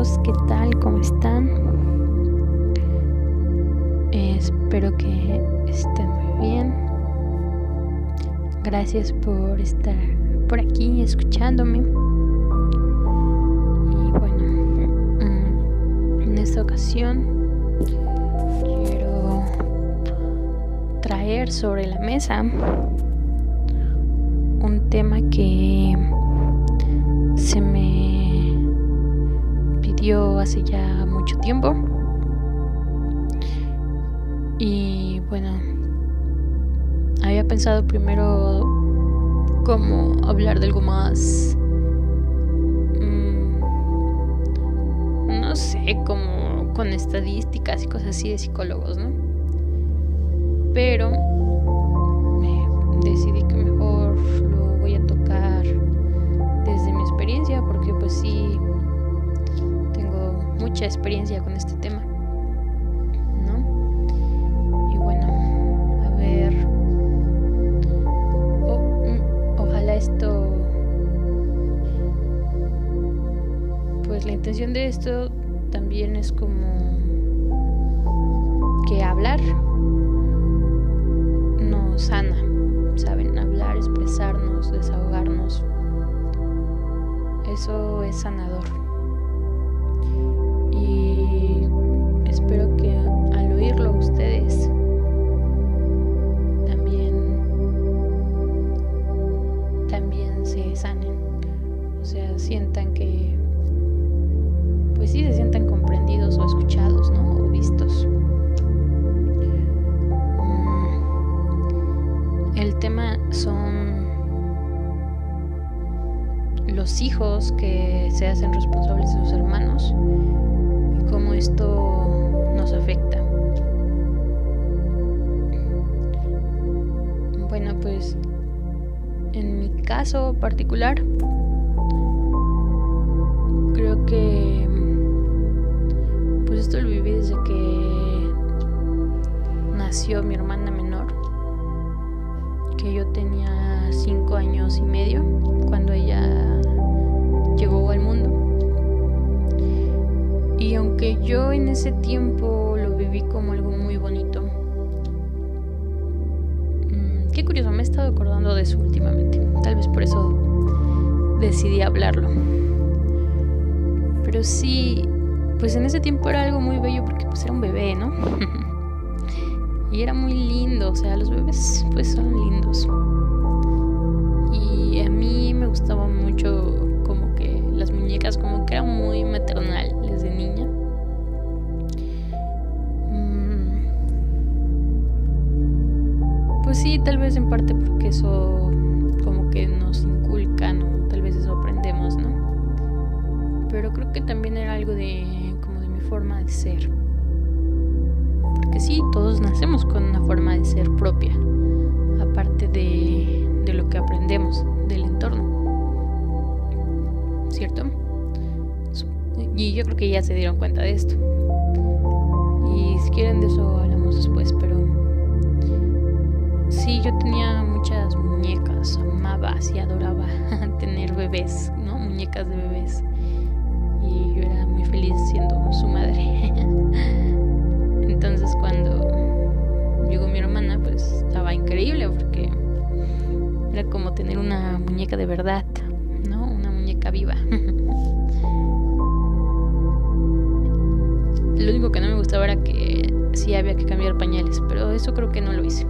amigos, ¿qué tal? ¿Cómo están? Espero que estén muy bien. Gracias por estar por aquí escuchándome. Y bueno, en esta ocasión quiero traer sobre la mesa un tema que se me pidió hace ya mucho tiempo. Y bueno, había pensado primero cómo hablar de algo más, no sé, como con estadísticas y cosas así de psicólogos, ¿no? Pero decidí que mejor lo voy a tocar desde mi experiencia, porque pues sí, tengo mucha experiencia con este tema, ¿no? Y bueno, a ver, ojalá esto, pues la intención de esto también es como que hablar nos sana, ¿saben? Hablar, expresarnos, desahogarnos, eso es sanador. Y espero que al oírlo ustedes también se sanen, o sea, sientan que, pues sí, se sientan comprendidos o escuchados, ¿no? O vistos. El tema son los hijos que se hacen responsables de sus hermanos y cómo esto nos afecta. Bueno, pues en mi caso particular, creo que pues esto lo viví desde que nació mi hermana menor, que yo tenía 5 años y medio cuando ella llegó al mundo. Y aunque yo en ese tiempo lo viví como algo muy bonito, qué curioso, me he estado acordando de eso últimamente, tal vez por eso decidí hablarlo. Pero sí, pues en ese tiempo era algo muy bello porque pues era un bebé, ¿no? Y era muy lindo, o sea, los bebés pues son lindos. Y a mí me gustaba mucho como que las muñecas, como que era muy maternal desde niña. Pues sí, tal vez en parte porque eso como que nos inculcan, o tal vez eso aprendemos, ¿no? Pero creo que también era algo de como de mi forma de ser. Porque sí, todos nacemos con una forma de ser propia, aparte de lo que aprendemos del entorno, ¿cierto? Y yo creo que ya se dieron cuenta de esto. Y si quieren de eso hablamos después, pero sí, yo tenía muchas muñecas, amaba y adoraba tener bebés, ¿no? Muñecas de bebés. Y yo era muy feliz siendo su madre. Entonces cuando llegó mi hermana, pues estaba increíble porque era como tener una muñeca de verdad, ¿no? Una muñeca viva. Lo único que no me gustaba era que sí había que cambiar pañales, pero eso creo que no lo hice.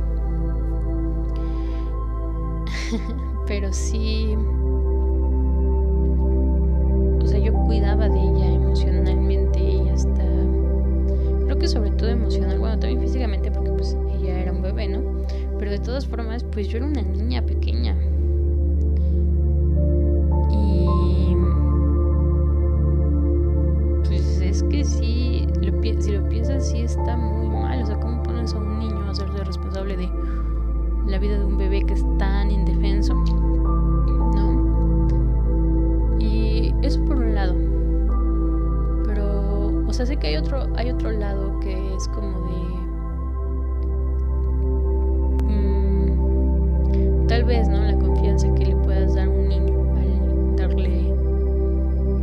Pero sí, o sea, yo cuidaba de ella emocionalmente y hasta, creo que sobre todo emocional, bueno, también físicamente porque pues ella era un bebé, ¿no? Pero de todas formas, pues yo era una niña pequeña. Y pues es que sí, si lo piensas, sí está muy mal. O sea, ¿cómo pones a un niño a hacerse responsable de la vida de un bebé que es tan indefenso, ¿no? Y eso por un lado. Pero, o sea, sé que hay otro lado que es como de tal vez, ¿no? La confianza que le puedas dar a un niño al darle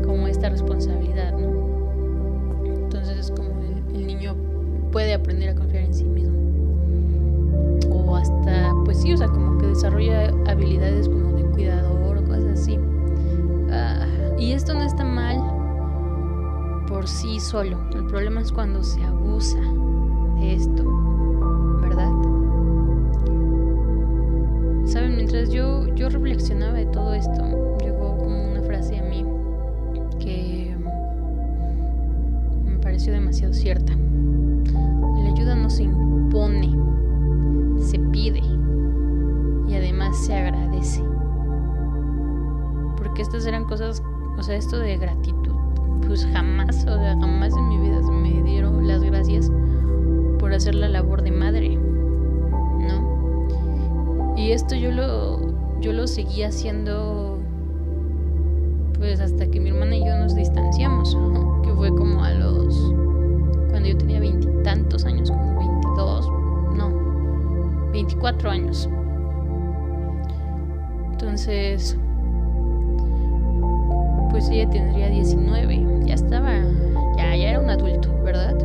como esta responsabilidad, ¿no? por sí solo. El problema es cuando se abusa de esto, ¿verdad? Saben, mientras yo reflexionaba de todo esto, llegó como una frase a mí que me pareció demasiado cierta. La ayuda no se impone, se pide y además se agradece. Porque estas eran cosas, o sea, esto de gratitud, pues jamás en mi vida se me dieron las gracias por hacer la labor de madre, ¿no? Y esto yo lo seguí haciendo pues hasta que mi hermana y yo nos distanciamos, ¿no? Que fue como cuando yo tenía 20 y tantos años, como 24 años. Entonces, pues ella tendría 19, ya era un adulto, ¿verdad?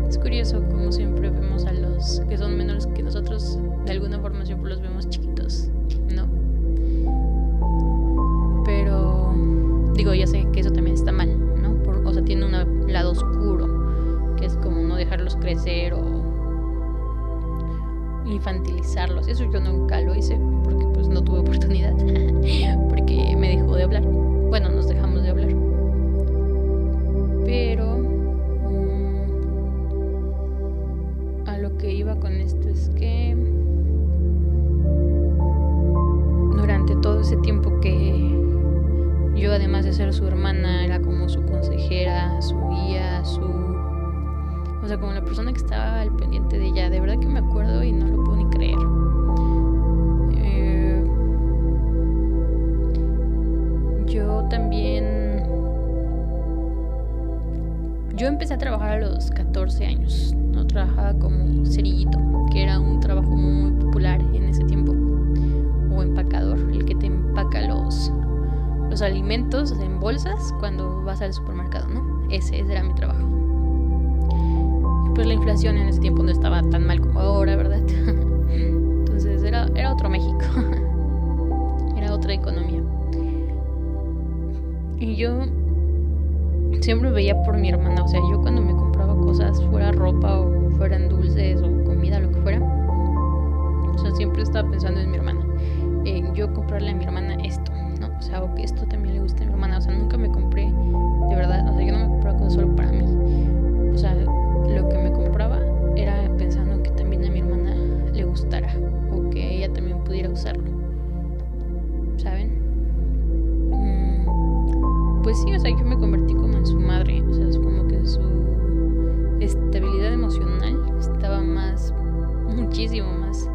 Es curioso como siempre vemos a los que son menores que nosotros, de alguna forma siempre los vemos chiquitos, ¿no? Pero, digo, ya sé que eso también está mal, ¿no? O sea, tiene un lado oscuro, que es como no dejarlos crecer o infantilizarlos. Eso yo nunca lo hice, porque pues no tuve oportunidad, porque me dejó de hablar. Bueno, nos dejamos de hablar. Pero a lo que iba con esto es que durante todo ese tiempo que yo, además de ser su hermana, era como su consejera, su guía, o sea, como la persona que estaba al pendiente de ella. De verdad que me acuerdo y no lo puedo ni creer. Yo también... Yo empecé a trabajar a los 14 años, ¿no? Trabajaba como cerillito, que era un trabajo muy popular en ese tiempo. O empacador, el que te empaca los alimentos en bolsas cuando vas al supermercado, ¿no? Ese era mi trabajo. Y pues la inflación en ese tiempo no estaba tan mal como ahora, ¿verdad? Entonces era otro México. Era otra economía. Y yo siempre veía por mi hermana. O sea, yo cuando me compraba cosas, fuera ropa o fueran dulces o comida, lo que fuera, o sea, siempre estaba pensando en mi hermana. Yo comprarle a mi hermana esto, ¿no? O sea, o que esto también le guste a mi hermana. O sea, nunca me compré, de verdad, o sea, yo no me compraba cosas solo para mí. O sea, lo que me compraba era pensando que también a mi hermana le gustara o que ella también pudiera usarlo, ¿saben? Pues sí, o sea, yo me convertí como en su madre. O sea, es como que su estabilidad emocional estaba muchísimo más,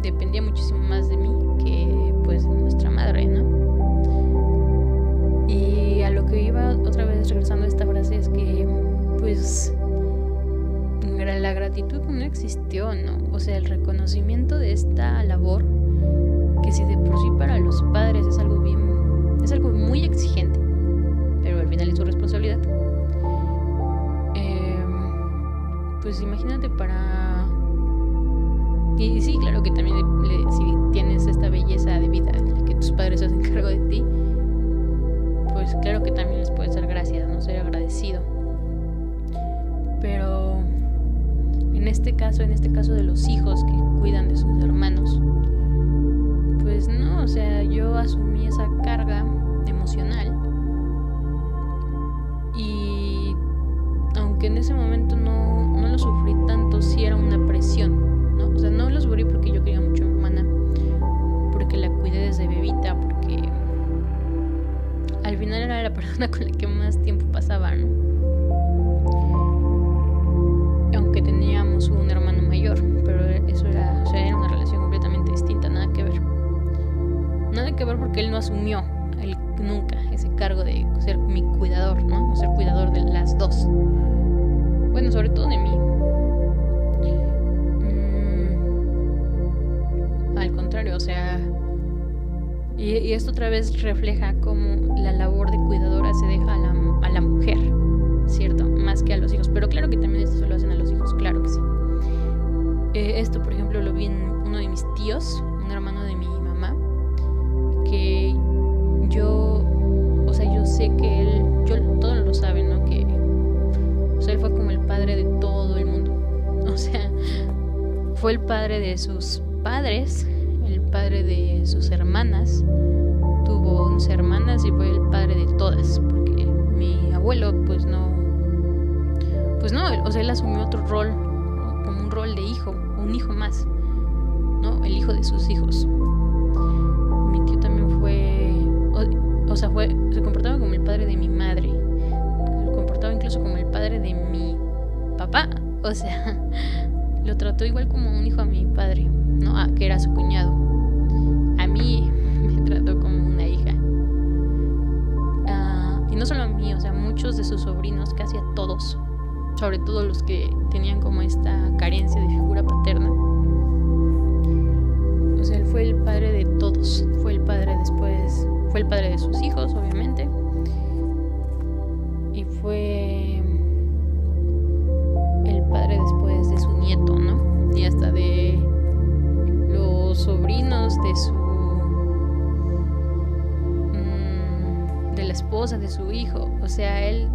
dependía muchísimo más de mí que pues de nuestra madre, ¿no? Y a lo que iba, otra vez regresando a esta frase, es que pues la gratitud no existió, ¿no? O sea, el reconocimiento de esta labor, que si de por sí para los padres es algo muy exigente, pero al final es su responsabilidad. Pues imagínate y sí, claro que también si tienes esta belleza de vida, que tus padres se hacen cargo de ti, pues claro que también les puedes dar gracias, no ser agradecido. Pero en este caso de los hijos que cuidan de sus hermanos, pues no, o sea, yo asumí esa carga emocional y aunque en ese momento no lo sufrí tanto, sí era una presión, ¿no? O sea, no lo sufrí porque yo quería mucho a mi hermana, porque la cuidé desde bebita, porque al final era la persona con la que más tiempo pasaba, ¿no? Aunque teníamos un hermano mayor, pero eso era una relación completamente distinta, nada que ver porque él no asumió nunca ese cargo de ser mi cuidador, ¿no? O ser cuidador de las dos. Bueno, sobre todo de mí. Al contrario, o sea, y esto otra vez refleja cómo la labor de cuidadora se deja a la mujer, ¿cierto? Más que a los hijos. Pero claro que también esto se lo hacen a los hijos, claro que sí. Esto, por ejemplo, lo vi en uno de mis tíos, un hermano de mi mamá, que yo sé que él, yo todo fue el padre de sus padres, el padre de sus hermanas. Tuvo 11 hermanas y fue el padre de todas, porque mi abuelo pues no, o sea, él asumió otro rol, ¿no? Como un rol de hijo, un hijo más, ¿no? El hijo de sus hijos. Mi tío también se comportaba como el padre de mi madre, se comportaba incluso como el padre de mi papá, o sea, lo trató igual como un hijo a mi padre, ¿no? Que era su cuñado. A mí me trató como una hija. Y no solo a mí, o sea, muchos de sus sobrinos, casi a todos, sobre todo los que tenían como esta carencia de figura paterna. O sea, él fue el padre de todos, fue el padre de sus hijos, obviamente, y fue el padre después de su nieto, ¿no? Y hasta de los sobrinos de la esposa de su hijo. O sea, él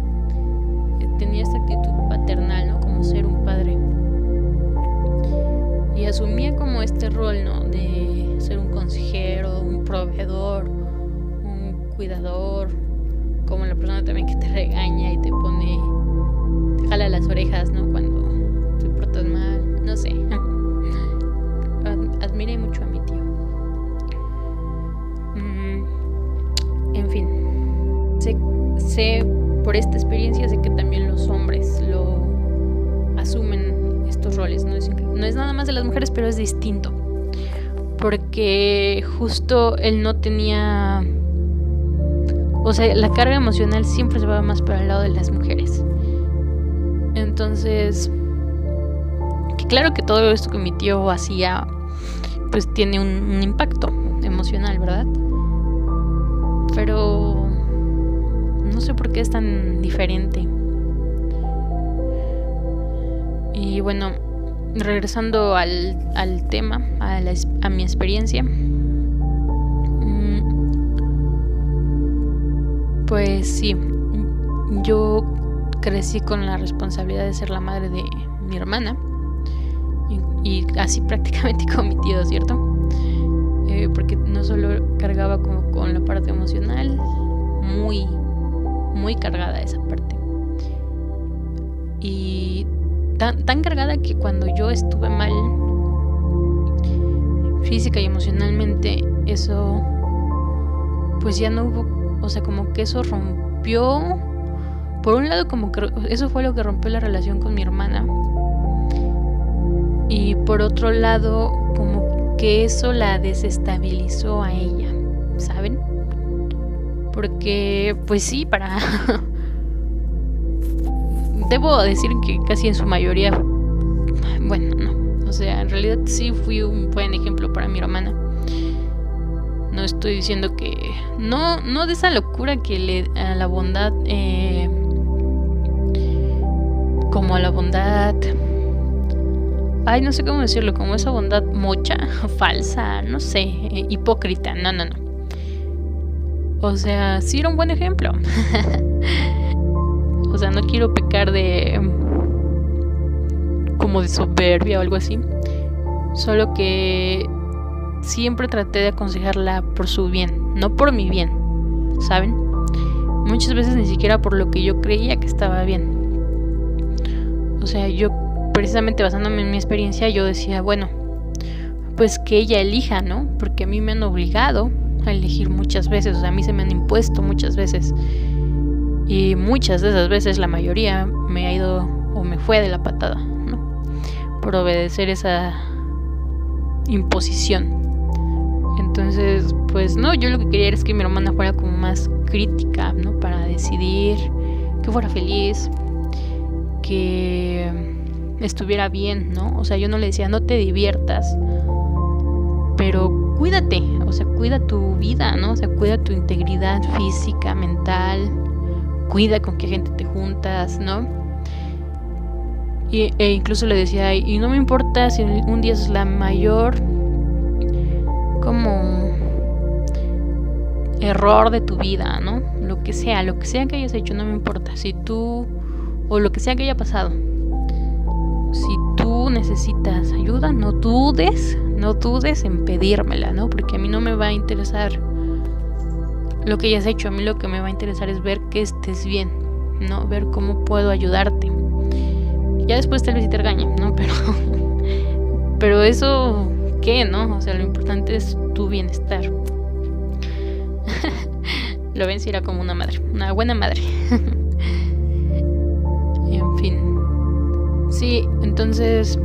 tenía esta actitud paternal, ¿no? Como ser un padre. Y asumía como este rol, ¿no? De ser un consejero, un proveedor, un cuidador, como la persona también que te regaña y te jala las orejas, ¿no? Cuando te portas mal, no sé. Admiré mucho a mi tío. En fin, sé por esta experiencia, sé que también los hombres lo asumen estos roles. No es nada más de las mujeres, pero es distinto, porque justo él no tenía, o sea, la carga emocional siempre se va más para el lado de las mujeres. Entonces, que claro que todo esto que mi tío hacía pues tiene un impacto emocional, ¿verdad? Pero no sé por qué es tan diferente. Y bueno, regresando al tema, a mi experiencia, pues sí, yo crecí con la responsabilidad de ser la madre de mi hermana y así prácticamente con mi tío, ¿cierto? Porque no solo cargaba como con la parte emocional, muy, muy cargada esa parte, y tan cargada que cuando yo estuve mal física y emocionalmente, eso pues ya no hubo, o sea, como que eso rompió, por un lado como que eso fue lo que rompió la relación con mi hermana, y por otro lado como que eso la desestabilizó a ella, ¿saben? Porque pues sí, debo decir que casi en su mayoría, bueno, no, o sea, en realidad sí fui un buen ejemplo para mi hermana. No estoy diciendo que no de esa locura que a la bondad, como a la bondad, ay, no sé cómo decirlo, como esa bondad mocha, falsa, no sé, hipócrita, no. O sea, sí era un buen ejemplo. O sea, no quiero pecar como de soberbia o algo así. Solo que siempre traté de aconsejarla por su bien, no por mi bien, ¿saben? Muchas veces ni siquiera por lo que yo creía que estaba bien. O sea, yo precisamente basándome en mi experiencia, yo decía, bueno, pues que ella elija, ¿no? Porque a mí me han obligado a elegir muchas veces, o sea, a mí se me han impuesto muchas veces. Y muchas de esas veces, la mayoría, me ha ido o me fue de la patada, ¿no? Por obedecer esa imposición. Entonces, pues no, yo lo que quería es que mi hermana fuera como más crítica, ¿no? Para decidir, que fuera feliz, que estuviera bien, ¿no? O sea, yo no le decía, no te diviertas, pero cuídate, o sea, cuida tu vida, ¿no? O sea, cuida tu integridad física, mental, cuida con qué gente te juntas, ¿no? E incluso le decía, y no me importa si un día es la mayor como error de tu vida, ¿no? Lo que sea que hayas hecho, no me importa. Si tú, o lo que sea que haya pasado, si tú tú necesitas ayuda, no dudes en pedírmela, ¿no? Porque a mí no me va a interesar lo que hayas hecho, a mí lo que me va a interesar es ver que estés bien, ¿no? Ver cómo puedo ayudarte. Ya después tal vez sí te regañe, ¿no? Pero eso, ¿qué, no? O sea, lo importante es tu bienestar. Lo ven si era como una madre, una buena madre. En fin. Sí, entonces,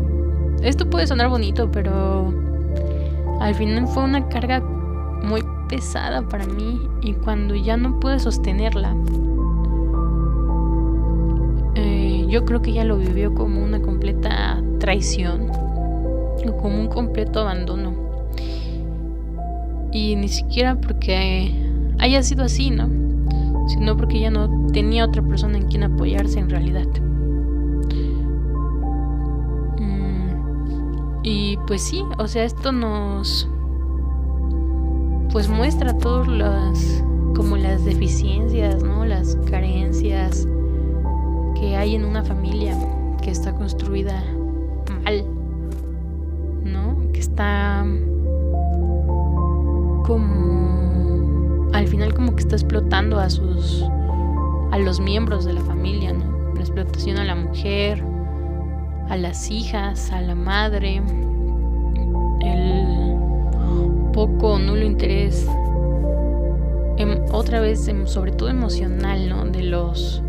esto puede sonar bonito, pero al final fue una carga muy pesada para mí, y cuando ya no pude sostenerla, yo creo que ella lo vivió como una completa traición, o como un completo abandono, y ni siquiera porque haya sido así, ¿no? Sino porque ella no tenía otra persona en quien apoyarse en realidad. Y pues sí, o sea, esto nos pues muestra todas las deficiencias, ¿no? Las carencias que hay en una familia que está construida mal, ¿no? Que está como al final como que está explotando a los miembros de la familia, ¿no? La explotación a la mujer, a las hijas, a la madre, el poco o nulo interés, otra vez, sobre todo emocional, ¿no? De los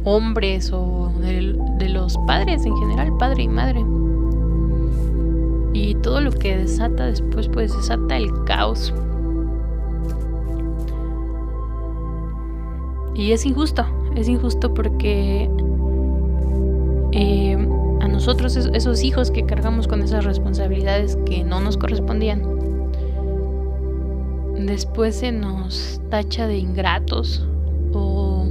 hombres o de los padres en general, padre y madre. Y todo lo que desata después, pues desata el caos. Y es injusto porque a nosotros, esos hijos que cargamos con esas responsabilidades que no nos correspondían, después se nos tacha de ingratos o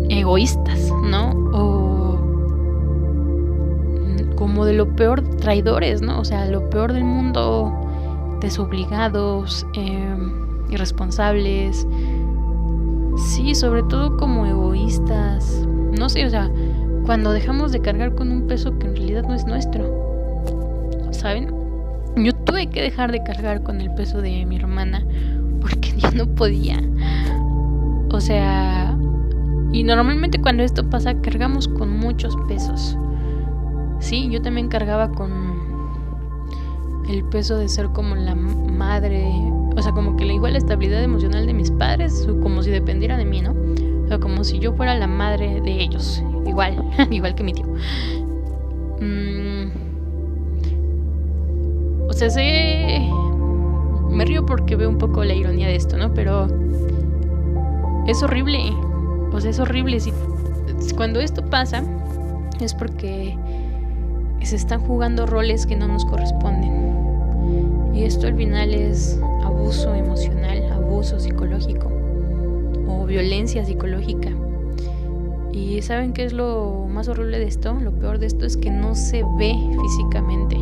egoístas, ¿no? O como de lo peor, traidores, ¿no? O sea, lo peor del mundo, desobligados, irresponsables. Sí, sobre todo como egoístas. No sé, o sea, cuando dejamos de cargar con un peso que en realidad no es nuestro, ¿saben? Yo tuve que dejar de cargar con el peso de mi hermana porque yo no podía. O sea, y normalmente cuando esto pasa cargamos con muchos pesos. Sí, yo también cargaba con el peso de ser como la madre, o sea, como que igual la estabilidad emocional de mis padres, como si dependiera de mí, ¿no? O sea, como si yo fuera la madre de ellos, igual que mi tío. O sea, me río porque veo un poco la ironía de esto, ¿no? Pero es horrible, o sea, es horrible. Cuando esto pasa es porque se están jugando roles que no nos corresponden. Y esto al final es abuso emocional, abuso psicológico o violencia psicológica. Y ¿saben qué es lo más horrible de esto? Lo peor de esto es que no se ve físicamente.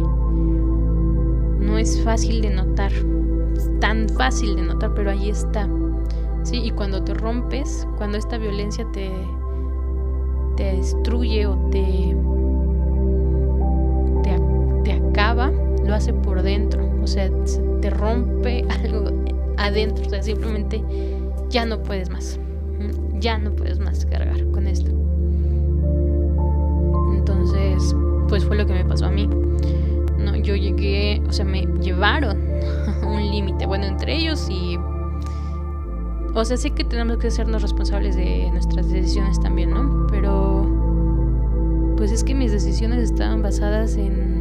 No es fácil de notar. Es tan fácil de notar, pero ahí está. Sí, y cuando te rompes, cuando esta violencia te destruye o te acaba, lo hace por dentro. O sea, se te rompe algo adentro. O sea, simplemente ya no puedes más. Ya no puedes más cargar con esto. Entonces, pues fue lo que me pasó a mí. No, yo llegué, o sea, me llevaron a un límite. Bueno, entre ellos y... O sea, sé que tenemos que hacernos responsables de nuestras decisiones también, ¿no? Pero... pues es que mis decisiones estaban basadas en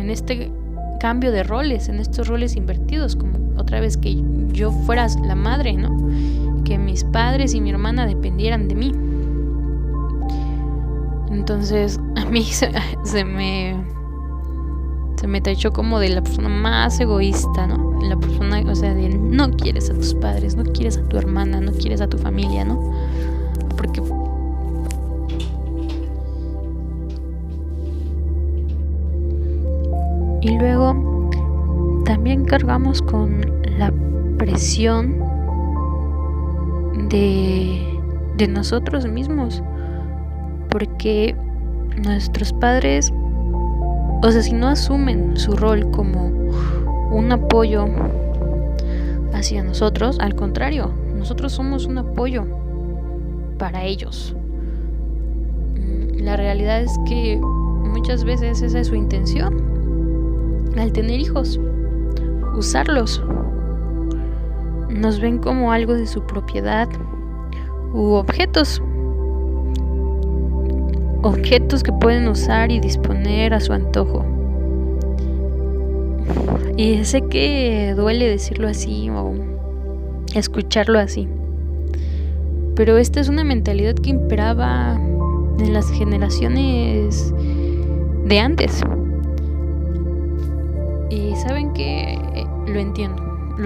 este cambio de roles, en estos roles invertidos, como otra vez que yo fuera la madre, ¿no? Que mis padres y mi hermana dependieran de mí. Entonces a mí se me tachó como de la persona más egoísta, ¿no? La persona, o sea, de no quieres a tus padres, no quieres a tu hermana, no quieres a tu familia, ¿no? Porque y luego también cargamos con la presión de de nosotros mismos, porque nuestros padres, o sea, si no asumen su rol como un apoyo hacia nosotros, al contrario, nosotros somos un apoyo para ellos. La realidad es que muchas veces esa es su intención al tener hijos, usarlos. Nos ven como algo de su propiedad u objetos que pueden usar y disponer a su antojo. Y sé que duele decirlo así o escucharlo así, pero esta es una mentalidad que imperaba en las generaciones de antes. Y saben que lo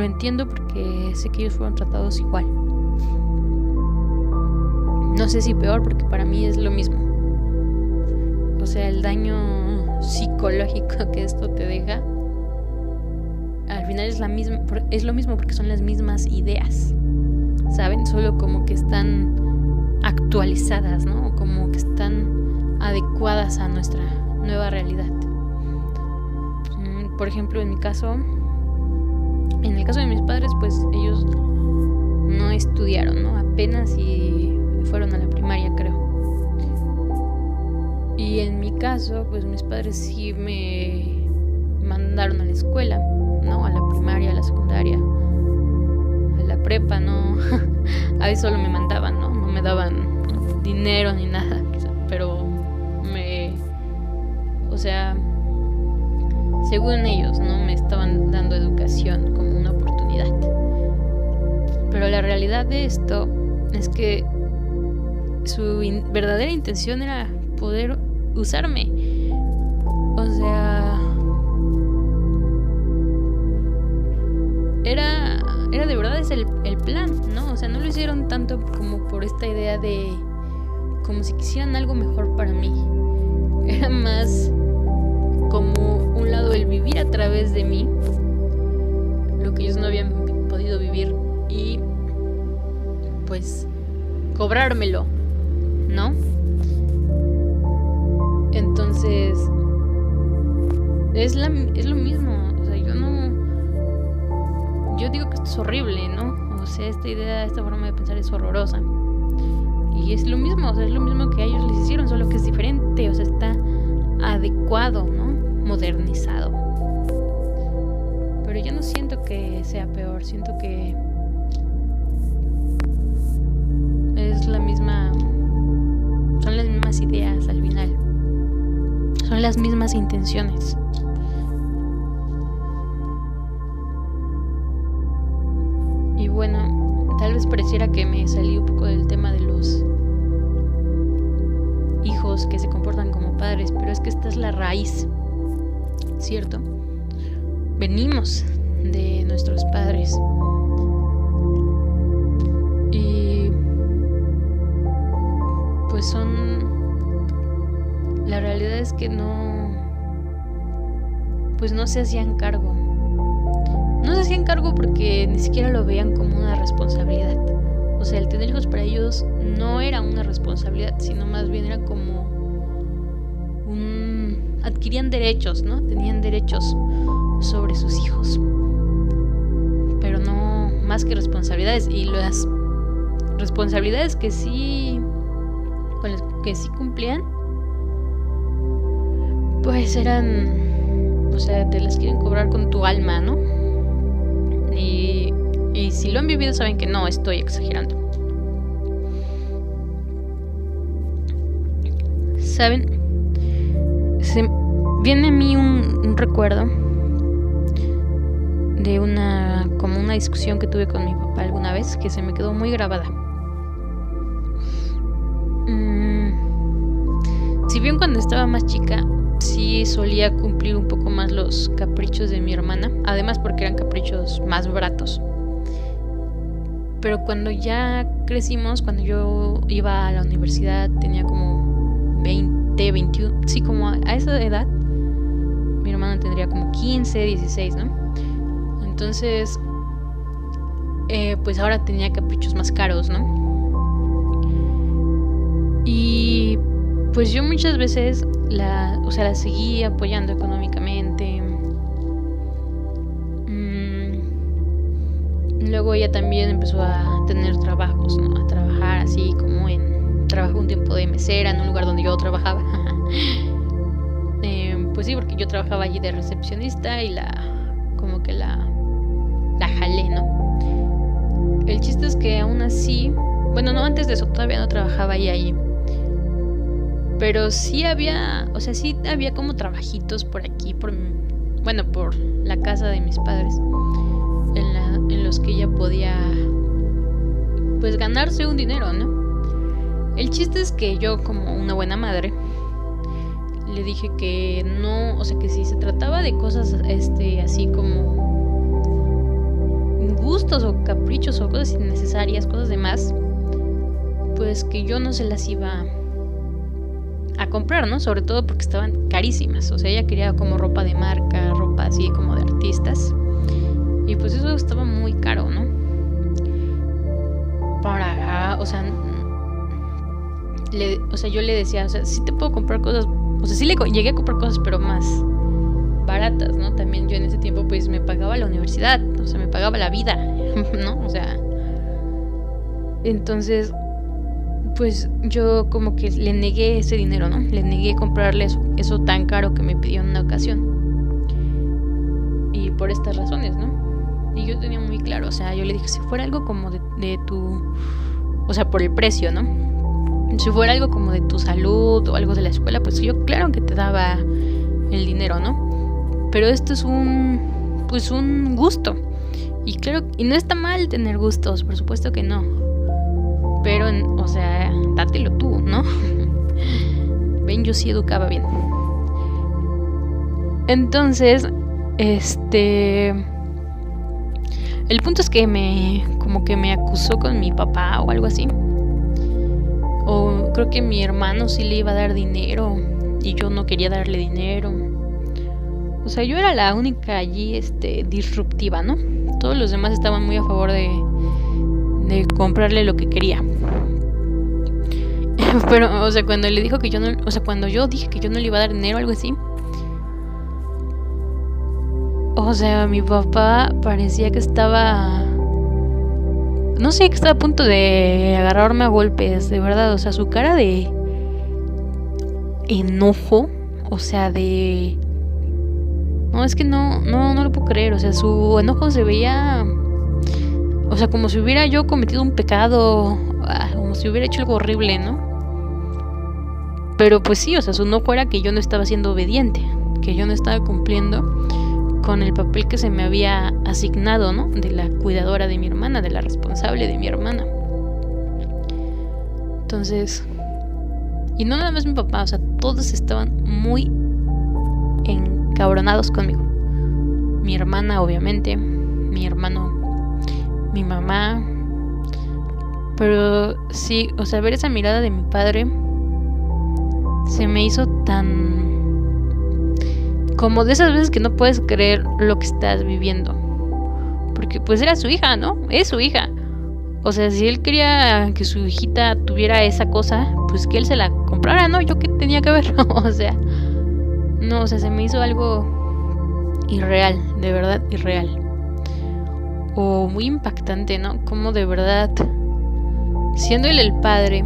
entiendo porque sé que ellos fueron tratados igual. No sé si peor, porque para mí es lo mismo. O sea, el daño psicológico que esto te deja, al final es lo mismo, porque son las mismas ideas, ¿saben? Solo como que están actualizadas, ¿no? Como que están adecuadas a nuestra nueva realidad. Por ejemplo, en el caso de mis padres, pues ellos no estudiaron, ¿no? Apenas y fueron a la primaria, creo. Y en mi caso, pues mis padres sí me mandaron a la escuela, ¿no? A la primaria, a la secundaria, a la prepa, ¿no? A veces solo me mandaban, ¿no? No me daban dinero ni nada, pero o sea, según ellos, ¿no? Me estaban dando educación como una oportunidad. Pero la realidad de esto es que su verdadera intención era poder usarme. O sea, era de verdad es el plan, ¿no? O sea, no lo hicieron tanto como por esta idea de como si quisieran algo mejor para mí. Era más como un lado el vivir a través de mí lo que ellos no habían podido vivir y pues cobrármelo, ¿no? Entonces es lo mismo. O sea, yo digo que esto es horrible, ¿no? O sea, esta forma de pensar es horrorosa. Y es lo mismo, o sea, es lo mismo que a ellos les hicieron, solo que es diferente, o sea, está adecuado, ¿no? Modernizado. Pero yo no siento que sea peor, siento que es la misma, son las mismas ideas al final, son las mismas intenciones. Y bueno, tal vez pareciera que me salí un poco del tema de los hijos que se comportan como padres, pero es que esta es la raíz, ¿cierto? Venimos de nuestros padres y pues la realidad es que no se hacían cargo. No se hacían cargo porque ni siquiera lo veían como una responsabilidad. O sea, el tener hijos para ellos no era una responsabilidad, sino más bien era como adquirían derechos, ¿no? Tenían derechos sobre sus hijos, pero no más que responsabilidades. Y las responsabilidades con las que sí cumplían, pues eran, o sea, te las quieren cobrar con tu alma, ¿no? Y si lo han vivido saben que no estoy exagerando. ¿Saben? Viene a mí un recuerdo de una discusión que tuve con mi papá alguna vez, que se me quedó muy grabada. Si bien cuando estaba más chica sí solía cumplir un poco más los caprichos de mi hermana, además porque eran caprichos más baratos. Pero cuando ya crecimos, cuando yo iba a la universidad, tenía como 20, 21, sí, como a esa edad, mi hermana tendría como 15, 16, ¿no? Entonces, pues ahora tenía caprichos más caros, ¿no? Y pues yo muchas veces la seguí apoyando económicamente. Luego ella también empezó a tener trabajos, ¿no? A trabajar así como trabajó un tiempo de mesera en un lugar donde yo trabajaba. Pues sí, porque yo trabajaba allí de recepcionista y la jalé, ¿no? El chiste es que aún así, bueno, no, antes de eso todavía no trabajaba ella allí. Pero sí había como trabajitos por aquí, por la casa de mis padres, en los que ella podía, pues, ganarse un dinero, ¿no? El chiste es que yo, como una buena madre, le dije que no, o sea, que si se trataba de cosas, así como gustos o caprichos o cosas innecesarias, cosas de más, pues que yo no se las iba a comprar, ¿no? Sobre todo porque estaban carísimas. O sea, ella quería como ropa de marca, ropa así como de artistas. Y pues eso estaba muy caro, ¿no? Yo le decía, o sea, sí te puedo comprar cosas. O sea, sí le llegué a comprar cosas, pero más baratas, ¿no? También yo en ese tiempo pues me pagaba la universidad, o sea, me pagaba la vida, ¿no? O sea, entonces pues yo como que le negué ese dinero, ¿no? Le negué comprarle eso tan caro que me pidió en una ocasión. Y por estas razones, ¿no? Y yo tenía muy claro, o sea, yo le dije, si fuera algo como de tu... O sea, por el precio, ¿no? Si fuera algo como de tu salud o algo de la escuela, pues yo claro que te daba el dinero, ¿no? Pero esto es un gusto. Y claro, y no está mal tener gustos, por supuesto que no. Pero, o sea, dátelo tú, ¿no? Ven, yo sí educaba bien. Entonces, el punto es que me acusó con mi papá o algo así. O creo que mi hermano sí le iba a dar dinero y yo no quería darle dinero. O sea, yo era la única allí, disruptiva, ¿no? Todos los demás estaban muy a favor de comprarle lo que quería. Pero, o sea, cuando le dijo que yo no, o sea, cuando yo dije que yo no le iba a dar dinero o algo así, o sea, mi papá parecía que estaba, no sé, que estaba a punto de agarrarme a golpes, de verdad. O sea, su cara de enojo, o sea, no, es que no lo puedo creer. O sea, su enojo se veía, o sea, como si hubiera yo cometido un pecado, como si hubiera hecho algo horrible, ¿no? Pero pues sí, o sea, su enojo era que yo no estaba siendo obediente, que yo no estaba cumpliendo con el papel que se me había asignado, ¿no? De la cuidadora de mi hermana, de la responsable de mi hermana. Entonces, y no nada más mi papá, o sea, todos estaban muy encabronados conmigo. Mi hermana, obviamente, mi hermano, mi mamá. Pero sí, o sea, ver esa mirada de mi padre se me hizo tan... como de esas veces que no puedes creer lo que estás viviendo. Porque pues era su hija, ¿no? Es su hija. O sea, si él quería que su hijita tuviera esa cosa, pues que él se la comprara, ¿no? Yo qué tenía que ver. O sea, no, o sea, se me hizo algo irreal, de verdad irreal. O muy impactante, ¿no? Como de verdad, siendo él el padre,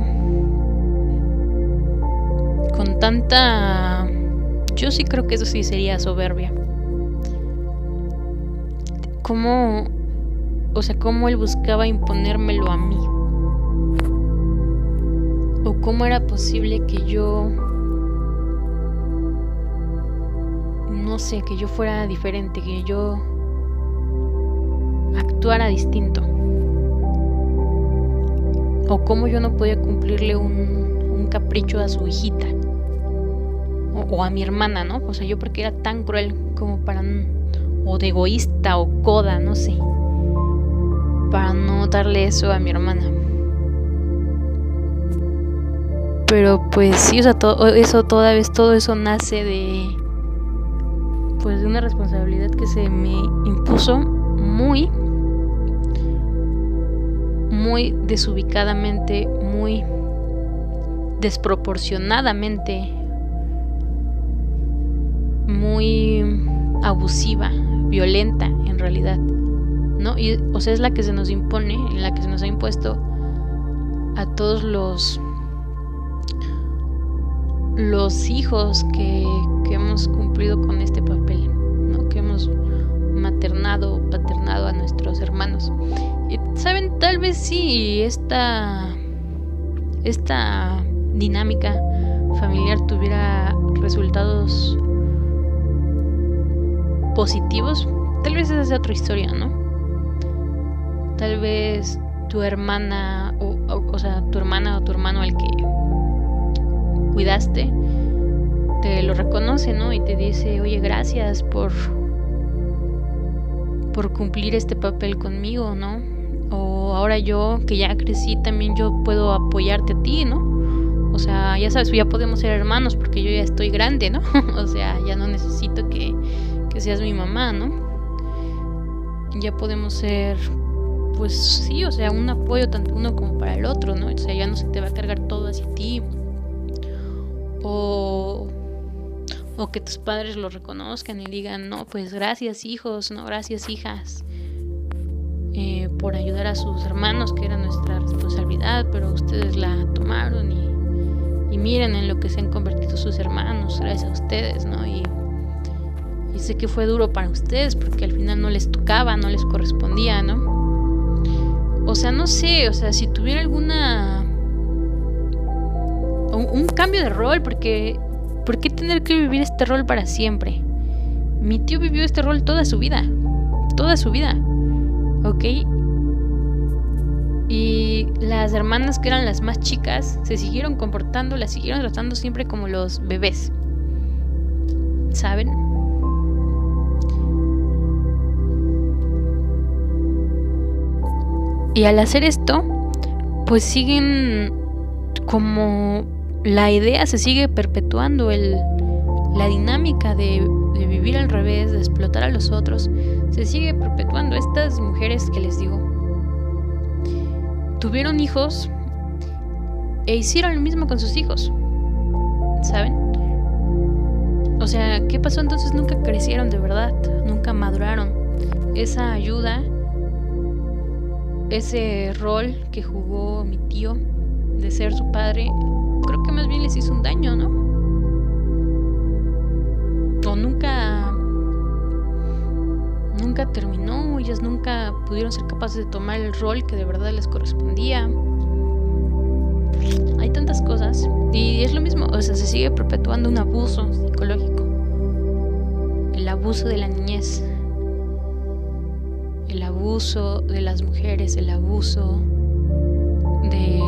con tanta... Yo sí creo que eso sí sería soberbia. Cómo él buscaba imponérmelo a mí. O cómo era posible que yo, no sé, que yo fuera diferente, que yo actuara distinto. O cómo yo no podía cumplirle un capricho a su hijita. O a mi hermana, ¿no? O sea, yo porque era tan cruel como para... o de egoísta o coda, no sé, para no darle eso a mi hermana. Pero pues sí, o sea, todo eso nace de... pues de una responsabilidad que se me impuso muy desubicadamente, muy desproporcionadamente muy abusiva, violenta en realidad, ¿no? Y, o sea, es la que se nos impone, en la que se nos ha impuesto a todos los hijos que hemos cumplido con este papel, ¿no? Que hemos maternado, paternado a nuestros hermanos. Y, ¿saben? Tal vez sí esta dinámica familiar tuviera resultados positivos, tal vez esa sea otra historia, ¿no? Tal vez tu hermana o sea, tu hermana o tu hermano al que cuidaste te lo reconoce, ¿no? Y te dice, oye, gracias por cumplir este papel conmigo, ¿no? O ahora yo, que ya crecí, también yo puedo apoyarte a ti, ¿no? O sea, ya sabes, ya podemos ser hermanos porque yo ya estoy grande, ¿no? O sea, ya no necesito que seas mi mamá, ¿no? Ya podemos ser, pues sí, o sea, un apoyo tanto uno como para el otro, ¿no? O sea, ya no se te va a cargar todo hacia ti. O que tus padres lo reconozcan y digan, no, pues gracias hijos, no, gracias hijas, por ayudar a sus hermanos, que era nuestra responsabilidad, pero ustedes la tomaron y miren en lo que se han convertido sus hermanos, gracias a ustedes, ¿no? Y sé que fue duro para ustedes porque al final no les tocaba, no les correspondía, ¿no? O sea, no sé, o sea, si tuviera un cambio de rol, porque ¿por qué tener que vivir este rol para siempre? Mi tío vivió este rol toda su vida, ¿ok? Y las hermanas que eran las más chicas se siguieron comportando, las siguieron tratando siempre como los bebés, ¿saben? Y al hacer esto, pues siguen como la idea se sigue perpetuando, la dinámica de vivir al revés, de explotar a los otros, se sigue perpetuando. Estas mujeres que les digo, tuvieron hijos e hicieron lo mismo con sus hijos, ¿saben? O sea, ¿qué pasó entonces? Nunca crecieron de verdad, nunca maduraron. Esa ayuda, ese rol que jugó mi tío de ser su padre, creo que más bien les hizo un daño, ¿no? O nunca terminó, ellas nunca pudieron ser capaces de tomar el rol que de verdad les correspondía. Hay tantas cosas y es lo mismo, o sea, se sigue perpetuando un abuso psicológico, el abuso de la niñez, el abuso de las mujeres, el abuso de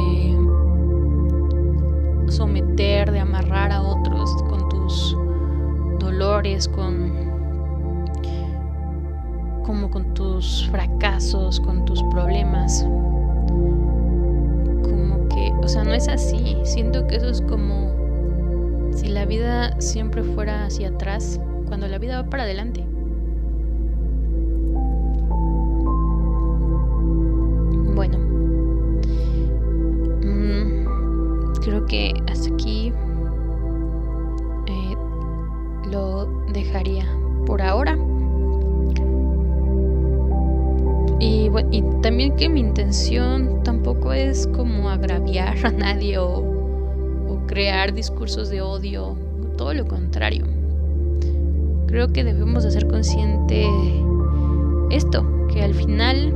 someter, de amarrar a otros con tus dolores, con tus fracasos, con tus problemas. Como que, o sea, no es así. Siento que eso es como si la vida siempre fuera hacia atrás, cuando la vida va para adelante. Bueno, creo que hasta aquí lo dejaría por ahora. Y bueno, y también que mi intención tampoco es como agraviar a nadie o crear discursos de odio, todo lo contrario. Creo que debemos hacer consciente esto, que al final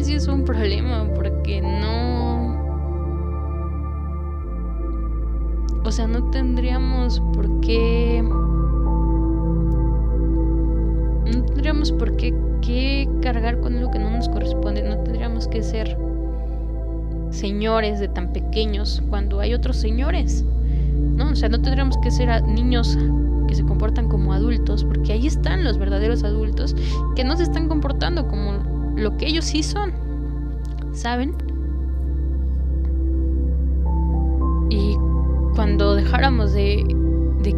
sí es un problema, porque o sea, no tendríamos por qué cargar con algo que no nos corresponde. No tendríamos que ser señores de tan pequeños cuando hay otros señores, ¿no? O sea, no tendríamos que ser niños que se comportan como adultos, porque ahí están los verdaderos adultos que no se están comportando como lo que ellos sí son, ¿saben? Y cuando dejáramos de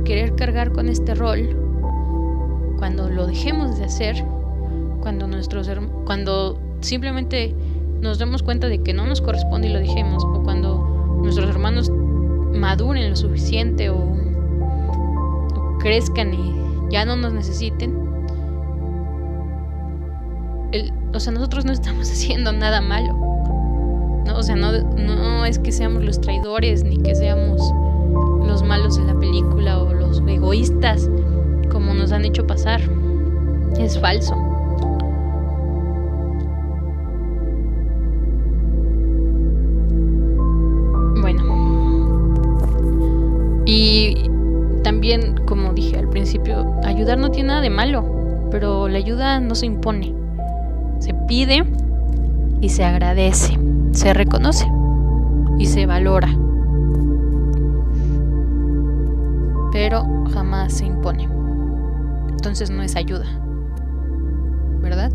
querer cargar con este rol, cuando lo dejemos de hacer, cuando simplemente nos demos cuenta de que no nos corresponde y lo dejemos, o cuando nuestros hermanos maduren lo suficiente o crezcan y ya no nos necesiten, nosotros no estamos haciendo nada malo, ¿no? O sea, no es que seamos los traidores ni que seamos los malos de la película o los egoístas como nos han hecho pasar. Es falso. Bueno, y también, como dije al principio, ayudar no tiene nada de malo, pero la ayuda no se impone. Se pide y se agradece, se reconoce y se valora, pero jamás se impone. Entonces no es ayuda, ¿verdad?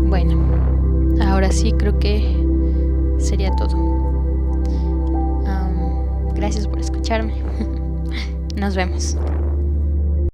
Bueno, ahora sí creo que sería todo. Gracias por escucharme. Nos vemos.